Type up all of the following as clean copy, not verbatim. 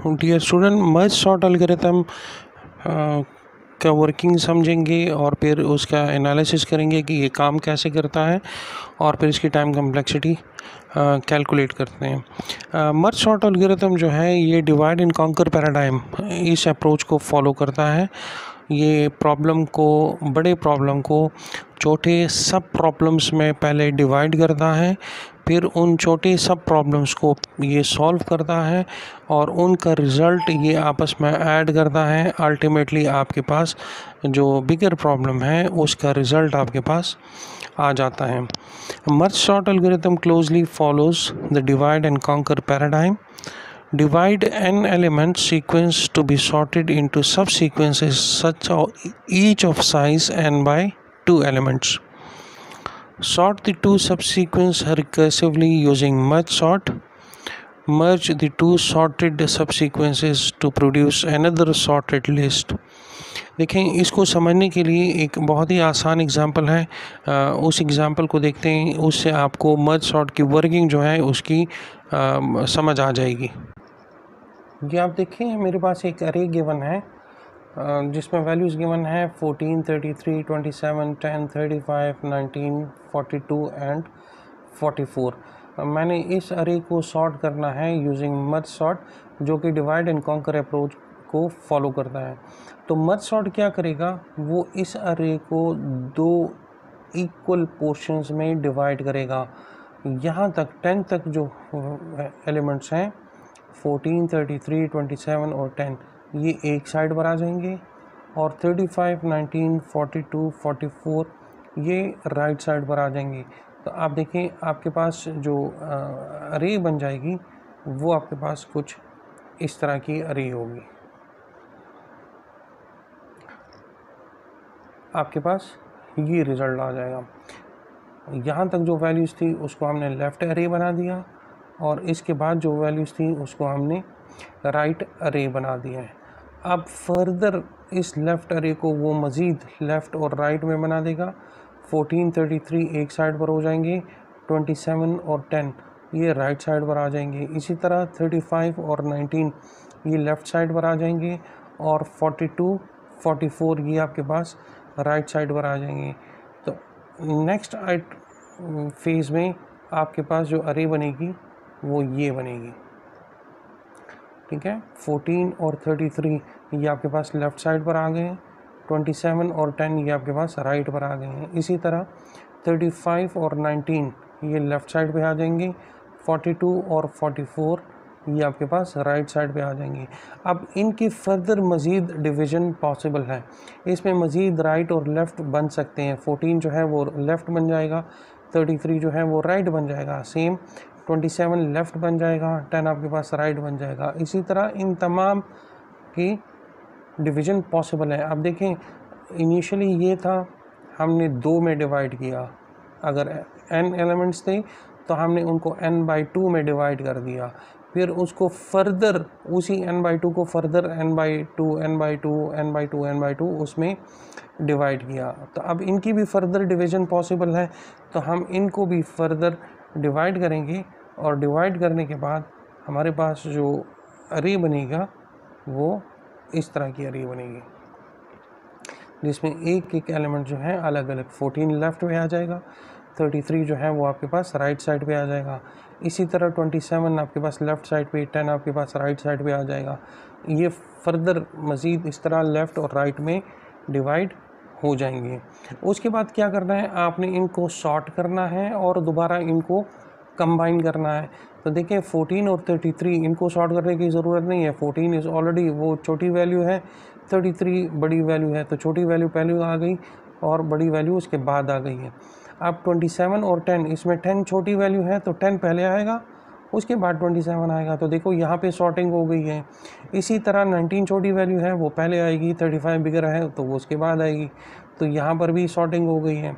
Dear student, merge sort algorithm का working समझेंगे और फिर उसका एनालिसिस करेंगे कि ये काम कैसे करता है और फिर इसकी टाइम कम्प्लेक्सिटी कैलकुलेट करते हैं। मर्ज सॉर्ट एल्गोरिथम जो है ये डिवाइड एंड कॉन्कर पैराडाइम इस अप्रोच को फॉलो करता है। ये बड़े प्रॉब्लम को छोटे सब प्रॉब्लम्स में पहले डिवाइड करता है, फिर उन छोटे सब प्रॉब्लम्स को ये सॉल्व करता है और उनका रिज़ल्ट ये आपस में ऐड करता है। अल्टीमेटली आपके पास जो बिगर प्रॉब्लम है उसका रिज़ल्ट आपके पास आ जाता है। मर्ज sort algorithm closely follows the divide and conquer paradigm. Divide n element sequence to be sorted into subsequences such each of size n by 2 elements. Sort the two subsequences recursively using merge sort. Merge the two sorted subsequences to produce another sorted list. देखें, इसको समझने के लिए एक बहुत ही आसान example है। उस एग्जांपल को देखते हैं, उससे आपको मर्ज सॉर्ट की वर्किंग जो है उसकी समझ आ जाएगी। ये आप देखें, मेरे पास एक अरे गिवन है जिसमें वैल्यूज़ गिवन है 14, 33, 27, 10, 35, 19, 42 एंड 44। मैंने इस अरे को सॉर्ट करना है यूजिंग मर्ज सॉर्ट, जो कि डिवाइड एंड कॉन्कर अप्रोच को फॉलो करता है। तो मर्ज सॉर्ट क्या करेगा, वो इस अरे को दो इक्वल पोर्शंस में डिवाइड करेगा। यहाँ तक 10 तक जो एलिमेंट्स हैं 14, 33, 27 और 10 ये एक साइड पर आ जाएंगे और 35, 19, 42, 44 ये राइट साइड पर आ जाएंगे। तो आप देखें, आपके पास जो अरे बन जाएगी वो आपके पास कुछ इस तरह की अरे होगी। आपके पास ये रिज़ल्ट आ जाएगा। यहाँ तक जो वैल्यूज़ थी उसको हमने लेफ़्ट अरे बना दिया और इसके बाद जो वैल्यूज़ थी उसको हमने राइट अरे बना दिया है। अब फर्दर इस लेफ़्ट अरे को वो मज़ीद लेफ़्ट और राइट में बना देगा। 14, 33 एक साइड पर हो जाएंगे, 27 और 10 ये राइट साइड पर आ जाएंगे। इसी तरह 35 और 19 ये लेफ़्ट साइड पर आ जाएंगे और 42, 44 ये आपके पास राइट साइड पर आ जाएंगे। तो नेक्स्ट फेज़ में आपके पास जो अरे बनेगी वो ये बनेगी, ठीक है। 14 और 33 ये आपके पास लेफ़्ट साइड पर आ गए हैं, 27 और 10 ये आपके पास राइट पर आ गए हैं। इसी तरह 35 और 19 ये लेफ़्ट साइड पे आ जाएंगे, 42 और 44 ये आपके पास राइट साइड पे आ जाएंगे। अब इनकी फर्दर मज़ीद डिवीज़न पॉसिबल है, इसमें मज़ीद राइट और लेफ़्ट बन सकते हैं। 14 जो है वो लेफ़्ट बन जाएगा, 33 जो है वो राइट बन जाएगा, सेम 27 लेफ़्ट बन जाएगा, 10 आपके पास राइट बन जाएगा। इसी तरह इन तमाम की डिवीज़न पॉसिबल है। अब देखें, इनिशियली ये था, हमने 2 में डिवाइड किया। अगर n एलिमेंट्स थे तो हमने उनको n by 2 में डिवाइड कर दिया, फिर उसको फर्दर उसी n by 2 को further n by 2, n by 2, n by 2, n by 2 उसमें डिवाइड किया। तो अब इनकी भी फर्दर डिवीज़न पॉसिबल है, तो हम इनको भी फर्दर डिवाइड करेंगे और डिवाइड करने के बाद हमारे पास जो अरे बनेगा वो इस तरह की अरे बनेगी, जिसमें एक एक एलिमेंट जो है अलग अलग 14 लेफ़्ट में आ जाएगा, 33 जो है वो आपके पास राइट साइड पे आ जाएगा। इसी तरह 27 आपके पास लेफ़्ट साइड पे, 10 आपके पास राइट साइड पे आ जाएगा। ये फर्दर मज़ीद इस तरह लेफ़्ट और राइट में डिवाइड हो जाएंगे। उसके बाद क्या करना है, आपने इनको सॉर्ट करना है और दोबारा इनको कंबाइन करना है। तो देखिए 14 और 33 इनको सॉर्ट करने की ज़रूरत नहीं है, 14 इज़ ऑलरेडी वो छोटी वैल्यू है, 33 बड़ी वैल्यू है, तो छोटी वैल्यू पहले आ गई और बड़ी वैल्यू उसके बाद आ गई है। अब 27 और 10, इसमें 10 छोटी वैल्यू है तो 10 पहले आएगा, उसके बाद 27 आएगा। तो देखो यहाँ पे सॉर्टिंग हो गई है। इसी तरह 19 छोटी वैल्यू है वो पहले आएगी, 35 बिगर है तो वो उसके बाद आएगी। तो यहाँ पर भी सॉर्टिंग हो गई है,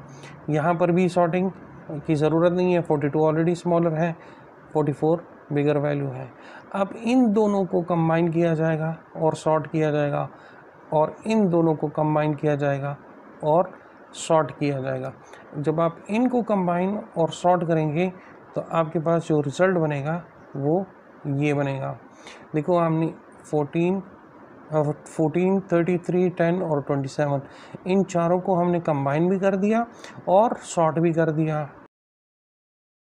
यहाँ पर भी सॉर्टिंग की ज़रूरत नहीं है, 42 ऑलरेडी स्मॉलर है, 44 बिगर वैल्यू है। अब इन दोनों को कंबाइन किया जाएगा और सॉर्ट किया जाएगा, और इन दोनों को कंबाइन किया जाएगा और सॉर्ट किया जाएगा। जब आप इनको कंबाइन और सॉर्ट करेंगे तो आपके पास जो रिज़ल्ट बनेगा वो ये बनेगा। देखो, हमने 14, 14, 33, 10 और 27, इन चारों को हमने कंबाइन भी कर दिया और सॉर्ट भी कर दिया।